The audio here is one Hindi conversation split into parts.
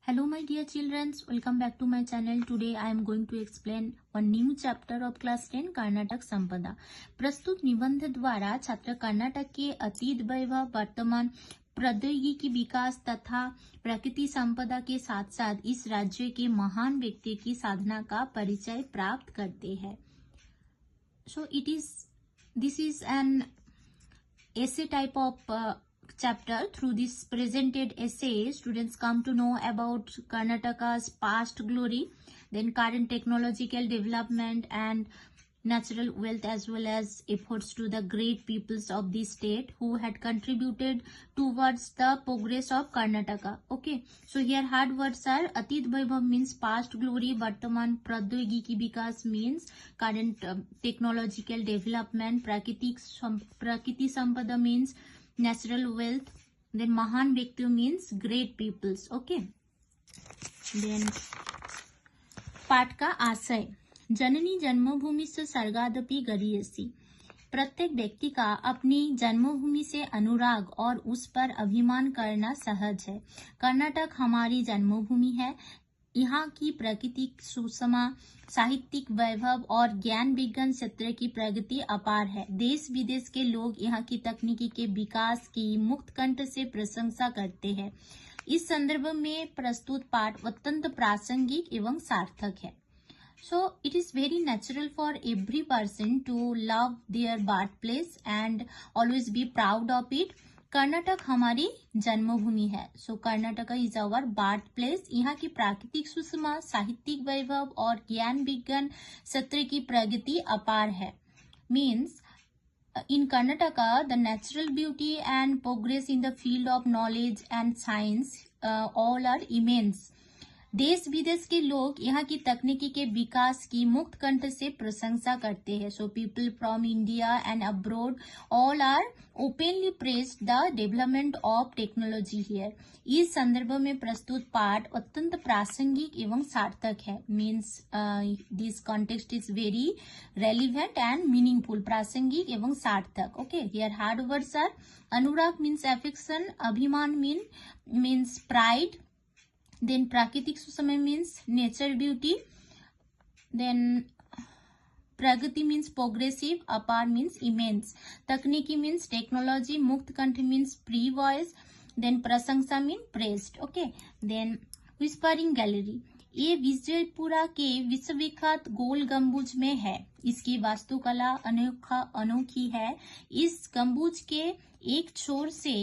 Hello my dear children, welcome back to my channel. Today I am going to explain one new chapter of class 10 Karnataka संपदा। प्रस्तुत निबंध द्वारा छात्र कर्नाटक के अतीत वैभव, वर्तमान प्रौद्योगिकी विकास तथा प्रकृति संपदा के साथ साथ इस राज्य के महान व्यक्ति की साधना का परिचय प्राप्त करते हैं। So this is an essay type of chapter. Through this presented essay, students come to know about Karnataka's past glory, then current technological development and natural wealth, as well as efforts to the great peoples of the state who had contributed towards the progress of Karnataka. Okay, so here hard words are Atit Vaibhav means past glory, Vartaman Pradyogiki Vikas means current technological development, Prakriti Sampada means natural wealth, then Mahan Vyakti means great peoples. Okay, then पाठ का आशय जननी जन्मभूमि से सर्गादपि गरीयसी। प्रत्येक व्यक्ति का अपनी जन्मभूमि से अनुराग और उस पर अभिमान करना सहज है। कर्नाटक हमारी जन्मभूमि है। यहाँ की प्राकृतिक सुषमा, साहित्यिक वैभव और ज्ञान विज्ञान क्षेत्र की प्रगति अपार है। देश विदेश के लोग यहाँ की तकनीकी के विकास की मुक्त कंठ से प्रशंसा करते हैं। इस संदर्भ में प्रस्तुत पाठ अत्यंत प्रासंगिक एवं सार्थक है। So it is very natural for every person to love their birthplace and always be proud of it. Karnataka हमारी जन्मभूमि है। So Karnataka is our birth place. यहाँ की प्राकृतिक सुषमा, साहित्यिक वैभव और ज्ञान विज्ञान क्षेत्र की प्रगति अपार है। Means in Karnataka, the natural beauty and progress in the field of knowledge and science all are immense. देश विदेश के लोग यहाँ की तकनीकी के विकास की मुक्त कंठ से प्रशंसा करते हैं। So people from India and abroad all are openly praise the development of technology here. इस संदर्भ में प्रस्तुत पाठ अत्यंत प्रासंगिक एवं सार्थक है। Means this context is very relevant and meaningful. प्रासंगिक एवं सार्थक। Okay, here hard words are अनुराग मीन्स एफेक्शन, अभिमान मीन्स प्राइड, then प्राकृतिक Sushma means nature beauty, then प्रगति means progressive, अपार means immense, तकनीकी means technology, मुक्त कंठ means free voice, then प्रशंसा means praised. Okay, then whispering gallery, ये विजयपुरा के विश्वविख्यात गोल गंबुज में है। इसकी वास्तुकला अनोखी है। इस गंबुज के एक छोर से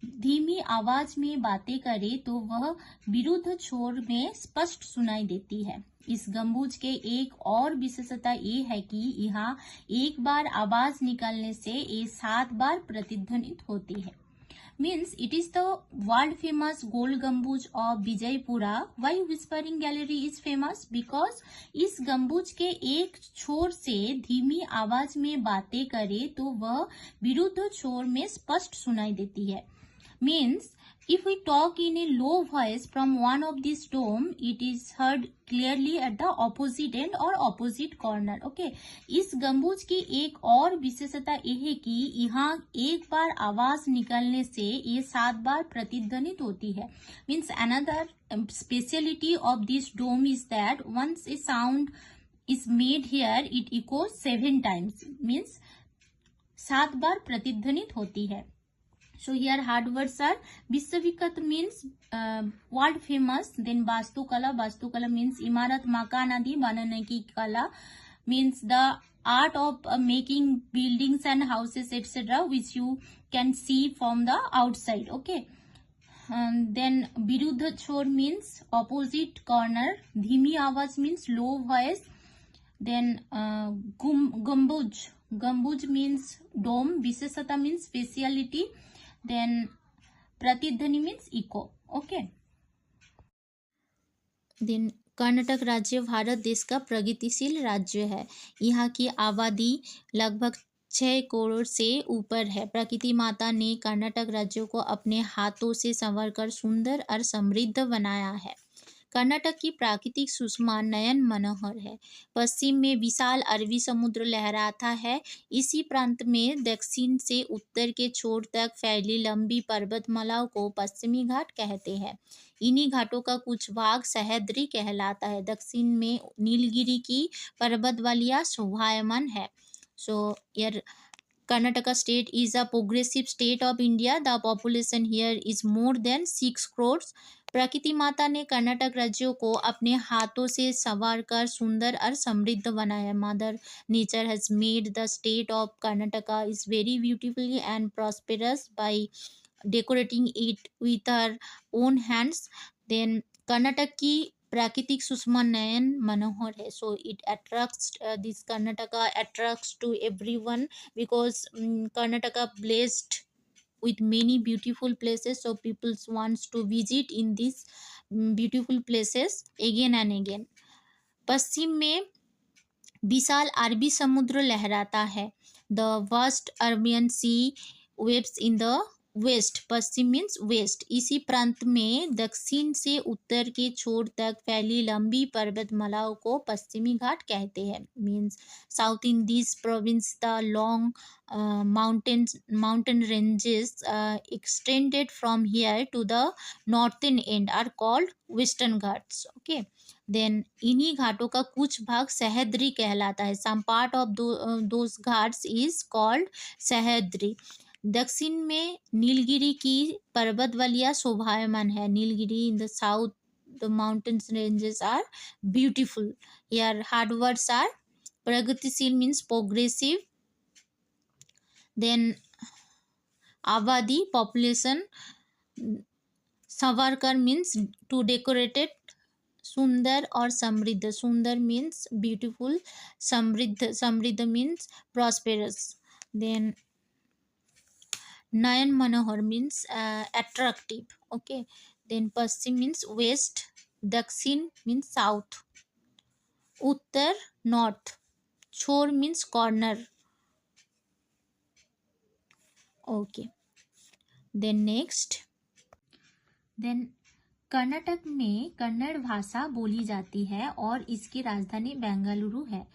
धीमी आवाज में बातें करे तो वह विरुद्ध छोर में स्पष्ट सुनाई देती है। इस गंबुज के एक और विशेषता ये है कि यहाँ एक बार आवाज निकलने से ये 7 बार प्रतिध्वनित होती है। Means it is the world famous Gol Gumbaz of Vijayapura. Why whispering gallery is famous? Because इस गंबुज के एक छोर से धीमी आवाज में बातें करे तो वह विरुद्ध छोर में स्पष्ट सुनाई देती है। Means if we talk in a low voice from one of these dome, it is heard clearly at the opposite end or opposite corner. Okay, इस गंबुज की एक और विशेषता यह है कि यहाँ एक बार आवाज निकलने से ये 7 बार प्रतिध्वनित होती है। Means another speciality of this dome is that once a sound is made here, it echoes 7 times. Means 7 बार प्रतिध्वनित होती है। So here hard words are विश्वविख्यात means world famous, then वास्तुकला means इमारत, मकान आदि बनाने की कला, means the art of making buildings and houses etc. which you can see from the outside. Okay, then विरुद्ध छोर means opposite corner, धीमी आवाज means low voice, then गंबुज means dome, विशेषता means speciality, then प्रतिध्वनि means echo. Okay, then Karnataka राज्य भारत देश का प्रगतिशील राज्य है। यहाँ की आबादी लगभग 6 करोड़ से ऊपर है। प्रकृति माता ने कर्नाटक राज्य को अपने हाथों से संवारकर सुंदर और समृद्ध बनाया है। कर्नाटक की प्राकृतिक सुषमा नयन मनोहर है। पश्चिम में विशाल अरबी समुद्र लहराता है। इसी प्रांत में दक्षिण से उत्तर के छोर तक फैली लंबी पर्वतमालाओं को पश्चिमी घाट कहते हैं। इन्हीं घाटों का कुछ भाग सह्याद्री कहलाता है। दक्षिण में नीलगिरी की पर्वतवालियां शोभायमान है। सो यार Karnataka state is a progressive state of India. The population here is more than 6 crores. प्रकृति माता ने कर्नाटक राज्यों को अपने हाथों से संवार कर सुंदर और समृद्ध बनाया. Mother nature has made the state of Karnataka is very beautifully and prosperous by decorating it with her own hands. Then Karnataka की प्राकृतिक सुषमा नयन मनोहर है. So it attracts this Karnataka attracts to everyone because Karnataka blessed with many beautiful places, so people wants to visit in these beautiful places again and again. पश्चिम में विशाल अरबी समुद्र लहराता है. The vast Arabian sea waves in the west. पश्चिम मीन्स वेस्ट. इसी प्रांत में दक्षिण से उत्तर के छोर तक फैली लंबी पर्वतमालाओं को पश्चिमी घाट कहते हैं. Means south in this province the long mountain ranges extended from here to the northern end are called western ghats. Okay. Then इन्हीं घाटों का कुछ भाग सह्याद्री कहलाता है. Some part of those ghats is called Sahyadri. दक्षिण में नीलगिरी की पर्वतवालियां शोभायमान है. Nilgiri in the south the mountain ranges are beautiful. Here hard words are प्रगतिशील मीन्स प्रोग्रेसिव. देन आबादी पॉपुलेशन. संवारकर मीन्स टू डेकोरेटेड. सुंदर और समृद्ध. सुंदर मीन्स ब्यूटीफुल. समृद्ध मीन्स प्रॉस्पेरस. देन नयन मनोहर मीन्स अट्रैक्टिव. ओके. देन पश्चिम मीन्स वेस्ट. दक्षिण मीन्स साउथ. उत्तर नॉर्थ. छोर means corner. Okay. Then next. Then Karnataka में कन्नड़ भाषा बोली जाती है और इसकी राजधानी बेंगलुरु है.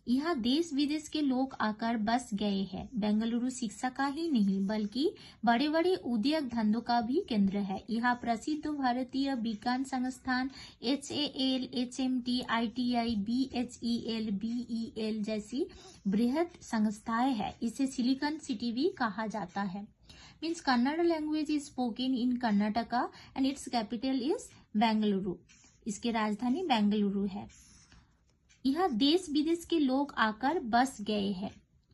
यहाँ देश विदेश के लोग आकर बस गए हैं. बेंगलुरु शिक्षा का ही नहीं बल्कि बड़े बड़े उद्योग धंधों का भी केंद्र है. यहाँ प्रसिद्ध भारतीय विज्ञान संस्थान HAL, HMT, ITI, BHEL, BEL जैसी बृहद संस्थाएं हैं. इसे सिलिकॉन सिटी भी कहा जाता है. Means Kannada language is spoken in Karnataka and it's capital is Bengaluru. इसकी राजधानी बेंगलुरु है. यहाँ देश विदेश के लोग आकर बस गए हैं.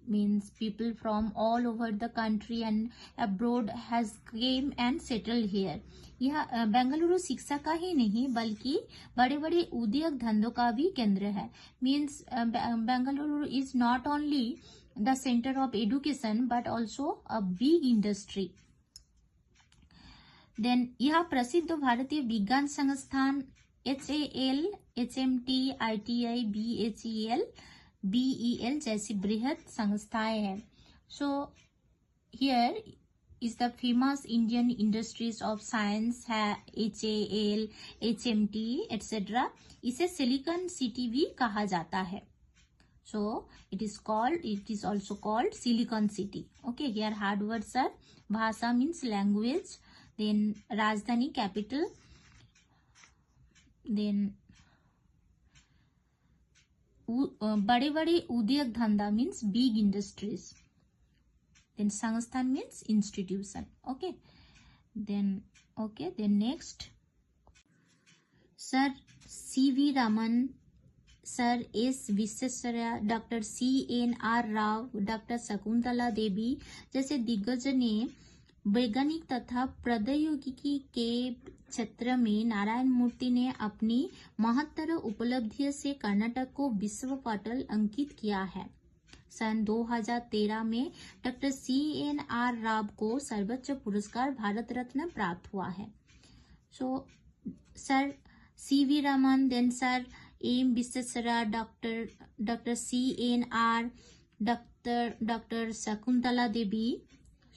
Means people from all over the country and abroad has came and settled here. यह बेंगलुरु शिक्षा का ही नहीं बल्कि बड़े बड़े उद्योग धंधों का भी केंद्र है. Means Bengaluru is not only the center of education but also a big industry. Then यह प्रसिद्ध भारतीय विज्ञान संस्थान HAL, HMT, ITI, BHEL, BEL जैसी बृहद संस्थाएं हैं. So here is the famous Indian industries of science है HAL, HMT etc. इसे सिलिकॉन सिटी भी कहा जाता है. So it is also called Silicon City. Okay, here hard words are Bhasha means language, then Rajdhani capital, then बड़े बड़े उद्योग धंधा means big industries, then संस्थान means institution. Okay, then next Sir C.V. Raman, sir S Visvesvaraya, doctor CNR Rao, doctor Shakuntala Devi जैसे दिग्गज ने वैज्ञानिक तथा प्रौद्योगिकी के क्षेत्र में नारायण मूर्ति ने अपनी महत्तर उपलब्धियों से कर्नाटक को विश्व पटल अंकित किया है. सन 2013 में डॉक्टर CNR राव को सर्वोच्च पुरस्कार भारत रत्न प्राप्त हुआ है. So sir C.V. Raman, then sir M Visvesvaraya, doctor CNR, doctor Shakuntala Devi.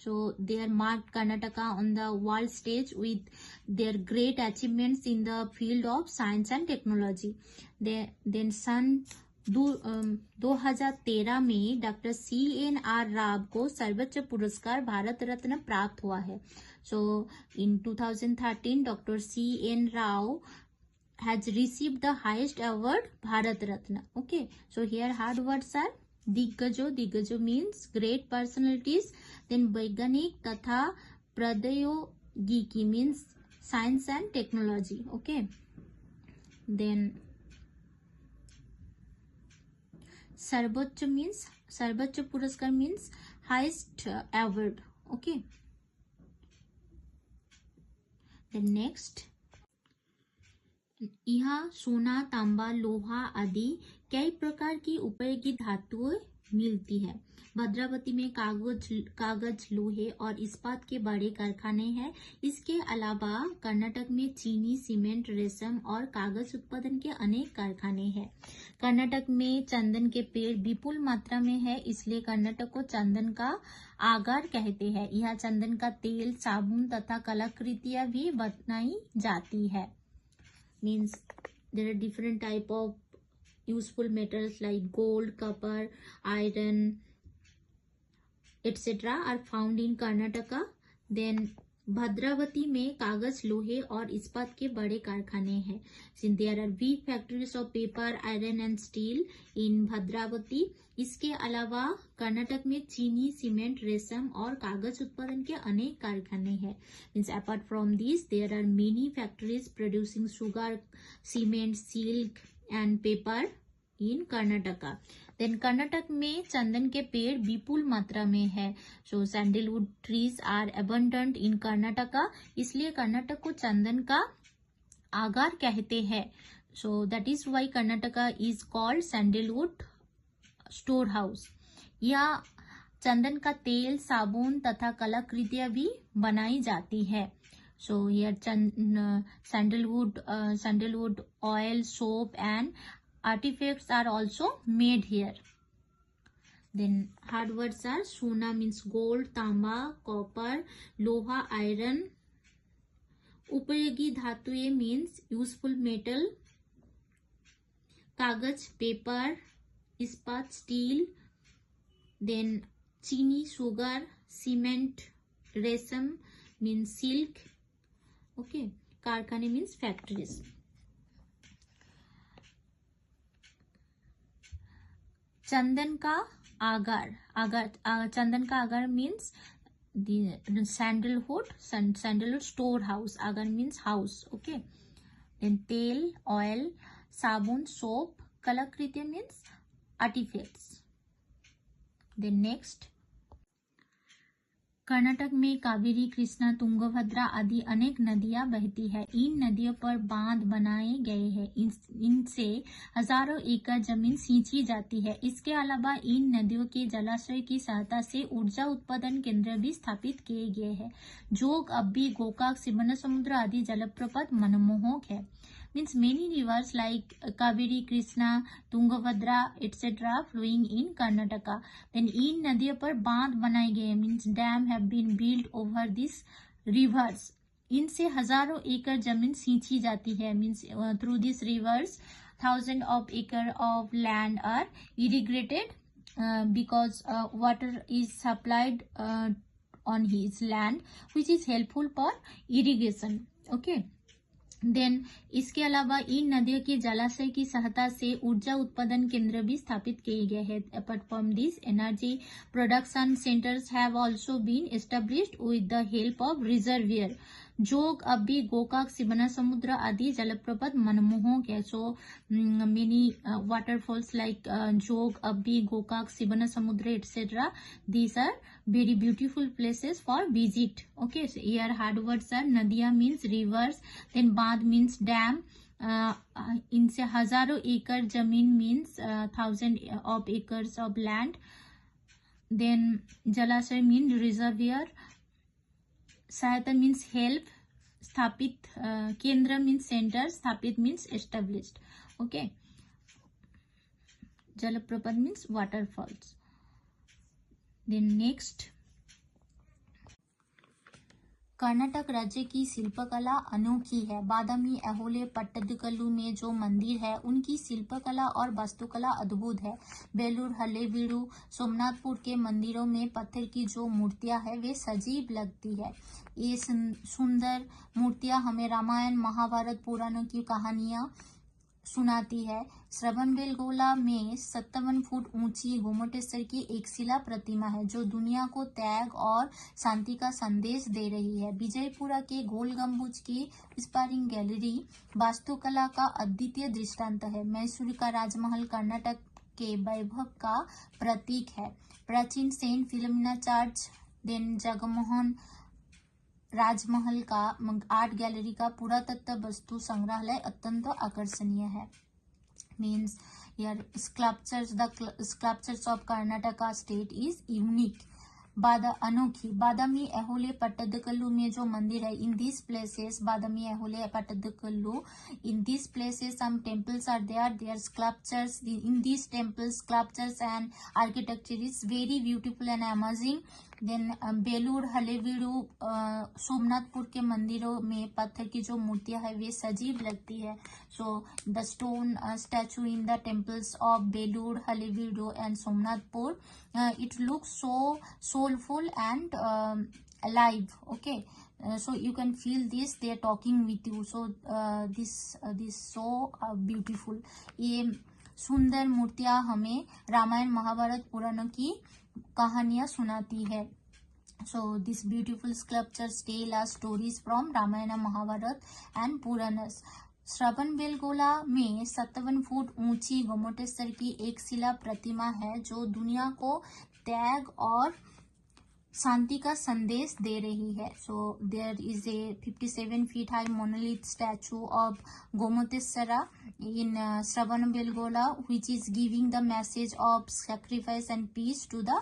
So they are marked Karnataka on the world stage with their great achievements in the field of science and technology. Then सन 2013 में डॉक्टर CNR राव को सर्वोच्च पुरस्कार भारत रत्न प्राप्त हुआ है. So in 2013 Dr. C.N. Rao has received the highest award Bharat Ratna. Okay, so here hard words are दिग्गजो means great personalities. Then वैज्ञानिक तथा प्रौद्योगिकी means science and technology. Okay, then सर्वोच्च पुरस्कार means highest award. Okay, then next, यहाँ सोना, तांबा, लोहा आदि कई प्रकार की उपयोगी धातुएं मिलती है. भद्रावती में कागज, लोहे और इस्पात के बड़े कारखाने हैं. इसके अलावा कर्नाटक में चीनी, सीमेंट, रेशम और कागज उत्पादन के अनेक कारखाने हैं. कर्नाटक में चंदन के पेड़ विपुल मात्रा में है, इसलिए कर्नाटक को चंदन का आगार कहते हैं. यहाँ चंदन का तेल, साबुन तथा कलाकृतियां भी बनाई जाती है. Means there are different type of useful metals like gold, copper, iron, etc. are found in Karnataka. Then Bhadravati में कागज, लोहे और इस्पात के बड़े कारखाने हैं. There are big factories of paper, iron and steel in Bhadravati. इसके अलावा कर्नाटक में चीनी, सीमेंट, रेशम और कागज उत्पादन के अनेक कारखाने हैं. Means apart from these, there are many factories producing sugar, cement, silk and paper in Karnataka. Then Karnataka में चंदन के पेड़ विपुल मात्रा में है. So sandalwood trees are abundant in Karnataka. इसलिए कर्नाटक को चंदन का आगार कहते हैं. So that is why Karnataka is called sandalwood store house. यहाँ चंदन का तेल, साबुन तथा कलाकृतियां भी बनाई जाती है. So here sandalwood oil, soap and artifacts are also made here. Then hard words are सोना मीन्स गोल्ड, तांबा, कॉपर, लोहा, आयरन. उपयोगी धातुएं मीन्स यूजफुल मेटल, कागज, पेपर, इस्पात, स्टील. देन चीनी, सुगर, सीमेंट, रेशम मीन्स सिल्क. ओके, कारखाने मीन्स फैक्ट्रीज. चंदन का आगार मीन्स सैंडलवुड स्टोर हाउस. आगार मीन्स हाउस. ओके, देन तेल, ऑयल, साबुन, सोप, कलाकृतियां means artifacts. Then next, Karnataka में कावेरी, कृष्णा, तुंगभद्रा आदि अनेक नदियां बहती है. इन नदियों पर बांध बनाए गए हैं. इनसे हजारों एकड़ जमीन सींची जाती है. इसके अलावा इन नदियों के जलाशय की सहायता से ऊर्जा उत्पादन केंद्र भी स्थापित किए गए हैं. जोग, अब्बी, गोकाक, शिवनसमुद्र आदि जलप्रपात मनमोहक है. Means many rivers like Kaveri, Krishna, Tungabhadra, etc. flowing in Karnataka. Then इन नदियों पर बांध बनाए गए means dam have been built over these rivers. इनसे हजारों एकड़ जमीन सींची जाती है. Means through these rivers, thousands of acres of land are irrigated because water is supplied on his land, which is helpful for irrigation. Okay. Then इसके अलावा इन नदियों के जलाशय की सहायता से ऊर्जा उत्पादन केंद्र भी स्थापित किए गए हैं. Apart from this, energy production centres have also been established with the help of reservoir. Jog, Abbi, Gokak, Shivanasamudra आदि जलप्रपात मनमोहक है. सो मेनी वाटरफॉल्स लाइक जोग, Abbi, Gokak, Shivanasamudra etc. These are very beautiful places for visit. Okay, so here hard words are नदियां means rivers, then बांध means dam. इनसे हजारों एकड़ जमीन means thousand of acres of land. Then जलाशय means reservoir. सहायता मीन्स हेल्प. स्थापित केंद्र मीन्स सेंटर. स्थापित मीन्स एस्टेब्लिश्ड. ओके, जलप्रपात means waterfalls. Then next, Karnataka राज्य की शिल्पकला अनोखी है। बादामी ऐहोले पट्टदकल्लू में जो मंदिर है उनकी शिल्पकला और वास्तुकला अद्भुत है। बेलूर हलेबीडु सोमनाथपुर के मंदिरों में पत्थर की जो मूर्तियां है वे सजीव लगती है। ये सुंदर मूर्तियां हमें रामायण महाभारत पुराणों की कहानियां सुनाती है। श्रवणबेलगोला में 57 फुट ऊंची गोमटेश्वर की एक शिला प्रतिमा है जो दुनिया को त्याग और शांति का संदेश दे रही है। विजयपुरा के गोल गंबुज की इंस्पायरिंग गैलरी वास्तुकला का अद्वितीय दृष्टांत है। मैसूर का राजमहल कर्नाटक के वैभव का प्रतीक है। प्राचीन saint Philomena church, then Jaganmohan राजमहल का आर्ट गैलरी का पुरातत्व वस्तु संग्रहालय अत्यंत आकर्षणीय है। मीन्स यार sculptures of Karnataka state is unique. अनोखी बादामी ऐहोले पट्टदकल्लू में जो मंदिर है, in this places Badami Aihole Pattadakal, in this places some temples are there sculptures in these temples, sculptures and architecture is very beautiful and amazing. Then Belur Halebidu Somanathapura के मंदिरों में पत्थर की जो मूर्तियां है वे सजीव लगती है। So the stone statue in the temples of Belur Halebidu and Somanathapura, it looks so soulful and alive. Okay, so you can feel this, they are talking with you. So this so beautiful. ये सुंदर मूर्तियां हमें रामायण महाभारत पुराणों की कहानियां सुनाती है। So this beautiful sculptures tell us stories from Ramayana Mahabharata and Puranas. Shravanabelagola में 57 फुट ऊंची गोमटेश्वर की एक शिला प्रतिमा है जो दुनिया को त्याग और शांति का संदेश दे रही है। So there is a 57 feet high monolith statue of Gommateshwara in Shravanabelagola which is giving the message of sacrifice and peace to the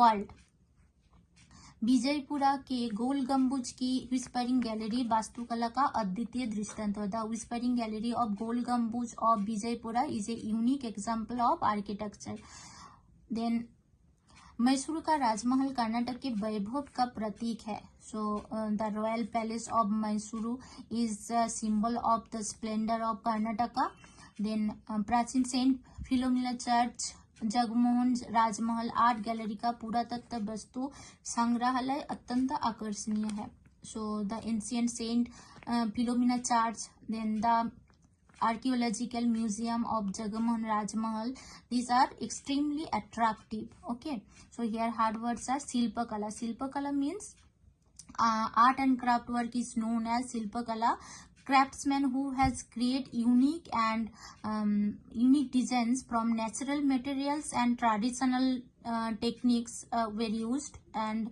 world. Vijayapura के गोल गंबुज की विस्परिंग गैलरी वास्तुकला का अद्वितीय दृष्टांत। The whispering gallery of Gol Gumbaz of Vijayapura is a unique example of architecture. Then Mysore का राजमहल कर्नाटक के वैभव का प्रतीक है। So the royal palace of Mysore is symbol of the splendour of Karnataka. Then प्राचीन सेंट फिलोमिना चर्च, जगमोहन राजमहल आर्ट गैलरी का पुरातत्व वस्तु संग्रहालय अत्यंत आकर्षणीय है। So the ancient Saint Philomena church, then the archaeological museum of Jagamohan Rajmahal, these are extremely attractive. Okay, so here hard words are Silpakala. Silpakala means art and craft work is known as Silpakala. Craftsman who has created unique and unique designs from natural materials and traditional techniques were used, and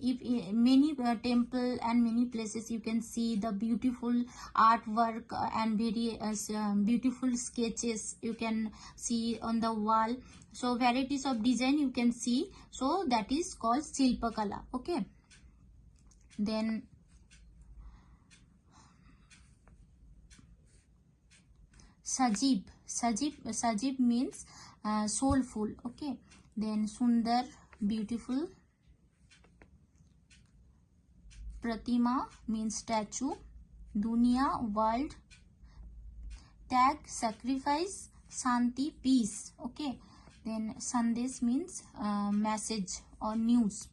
if many temple and many places you can see the beautiful artwork and very beautiful sketches you can see on the wall. So varieties of design you can see, so that is called Silpakala. Okay, then Sajib means soulful. Okay, then Sundar, beautiful. Pratima means statue. Dunya, world. Tag, sacrifice. Shanti, peace. Okay, then Sandesh means message or news.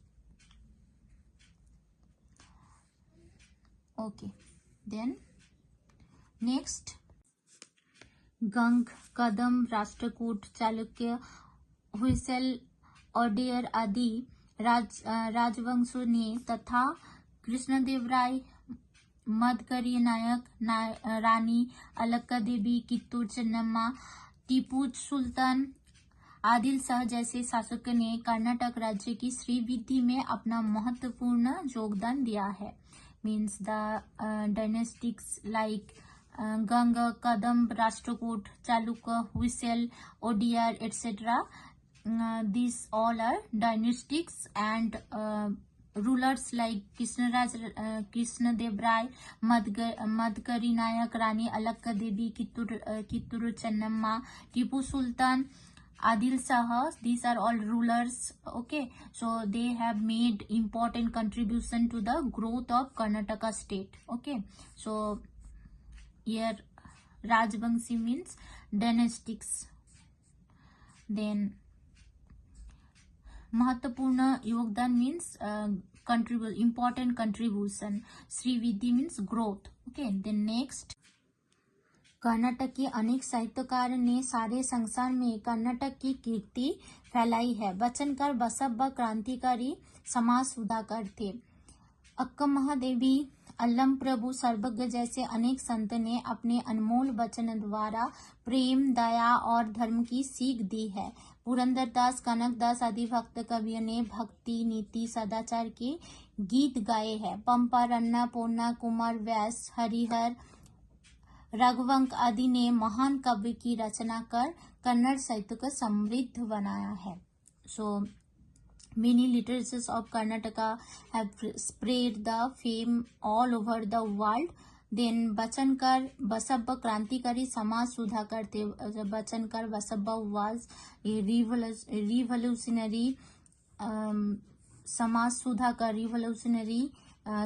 Okay, then next गंग, कदम, राष्ट्रकूट, चालुक्य, हुइसल, ओडेयर आदि राजवंशों ने तथा कृष्णदेवराय, मदकरी नायक, रानी अलक्का देवी, कित्तूर चेन्नम्मा, टीपू सुल्तान, आदिल शाह जैसे शासकों ने कर्नाटक राज्य की श्रीवृद्धि में अपना महत्वपूर्ण योगदान दिया है। Means the dynastics like Ganga, Kadam, Rashtrakuta, Chalukya, Hoysala, Wodeyar, etc. These all are dynastics and rulers like Krishnadev Rai, Madkari Nayak, Rani Alakka Devi, Kitturu Chennamma, Tipu Sultan, Adil Shah, these are all rulers. Okay, so they have made important contribution to the growth of Karnataka state. Okay, so here Rajvanshi means dynastics. Then Mahatapurna Yogdan means important contribution. Srividhi means growth. Okay, then next, Karnataka के अनेक साहित्यकार ने सारे संसार में कर्नाटक की कीर्ति फैलाई है। वचनकार बसव क्रांतिकारी समाज सुधाकर थे। अक्कम महादेवी, अल्लम प्रभु, सर्वज्ञ जैसे अनेक संत ने अपने अनमोल वचन द्वारा प्रेम, दया और धर्म की सीख दी है। पुरंदरदास, कनकदास आदि भक्त कवियों ने भक्ति, नीति, सदाचार के गीत गाए हैं। पंपा, रन्ना, पोन्ना, कुमार व्यास, हरिहर, रघुवंश आदि ने महान काव्य की रचना कर कन्नड़ साहित्य को समृद्ध बनाया है। सो many literatures of Karnataka have spread the fame all over the world. Then Bachankar Basabba क्रांतिकारी समाज सुधाकर थे। Bachankar Basabba was a revolutionary समाज Sudhakar, revolutionary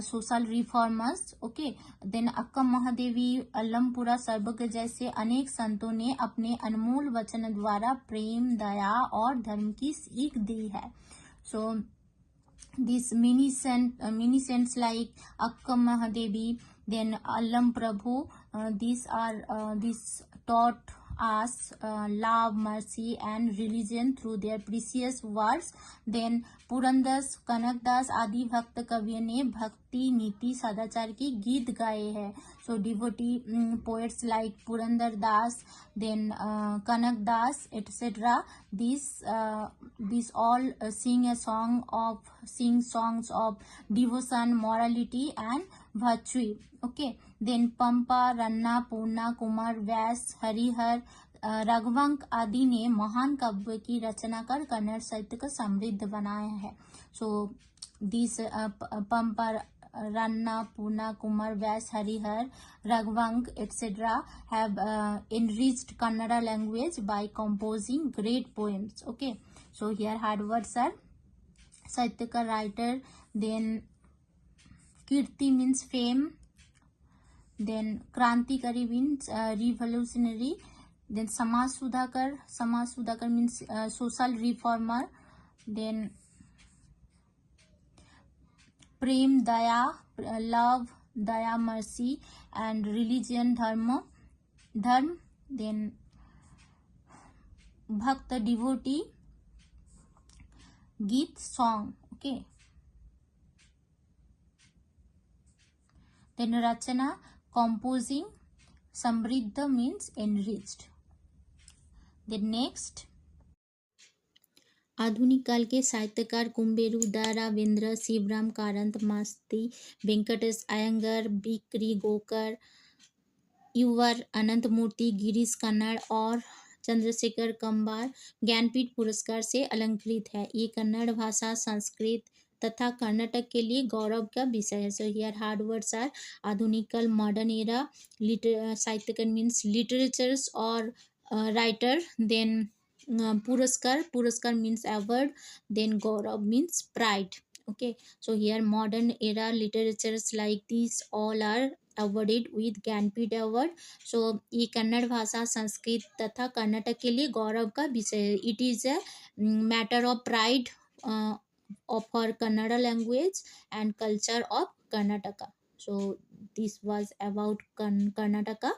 social reformers. Okay, then Akkam Mahadevi, अल्लमपुरा, सर्वज्ञ जैसे अनेक संतों ने अपने अनमोल वचन द्वारा प्रेम, दया और धर्म की सीख दी है। So these many saints like Akkam Mahadevi, then Allam Prabhu, these taught us love, mercy and religion through their precious words. Then पुरंदस, Kanakdas आदि भक्त कवियों ने भक्ति, नीति, सदाचार की गीत गाए हैं। So devotee poets like Purandar Das, then Kanakdas, etc. These all sing songs of devotion, morality and virtue. Okay. Then Pampa, Ranna, Purna, Kumar Vyas, Harihar, Raghuvansh आदि ने महान काव्य की रचना कर कन्नड़ साहित्य को समृद्ध बनाया है। So this Pampa, Ranna, Poona, Kumar Vyas, Harihar, Raghuvansh etc. have enriched Kannada language by composing great poems. Okay, so here hard words are Sahityakar, writer, then Kirti means fame, then Krantikari means revolutionary, then Samaj Sudhakar means social reformer, then Prem, Daya, love, Daya, mercy and religion, dharma, then Bhakta, devotee, Geet, song. Okay, then Rachana, composing, Samriddha means enriched. Then next, आधुनिक काल के साहित्यकार कुम्बेरु, दा रावेंद्र, शिवराम कारंत, मास्ती, वेंकटेश अयंगर, बिक्री गोकर, युवर, अनंत मूर्ति, गिरीश कन्नड़ और चंद्रशेखर कंबार ज्ञानपीठ पुरस्कार से अलंकृत है। ये कन्नड़ भाषा, संस्कृत तथा कर्नाटक के लिए गौरव का विषय है। So here hard words are आधुनिकल, मॉडर्न एरा, साहित्यकार मीन्स लिटरेचर्स और राइटर, देन पुरस्कार means award, then gaurav means pride. Okay, so here modern era literatures like these all are awarded with Jnanpith award. so ये कन्नड़ भाषा, संस्कृत तथा कर्नाटक के लिए गौरव का विषय है। It is a matter of pride of our Kannada language and culture of Karnataka. So this was about Karnataka.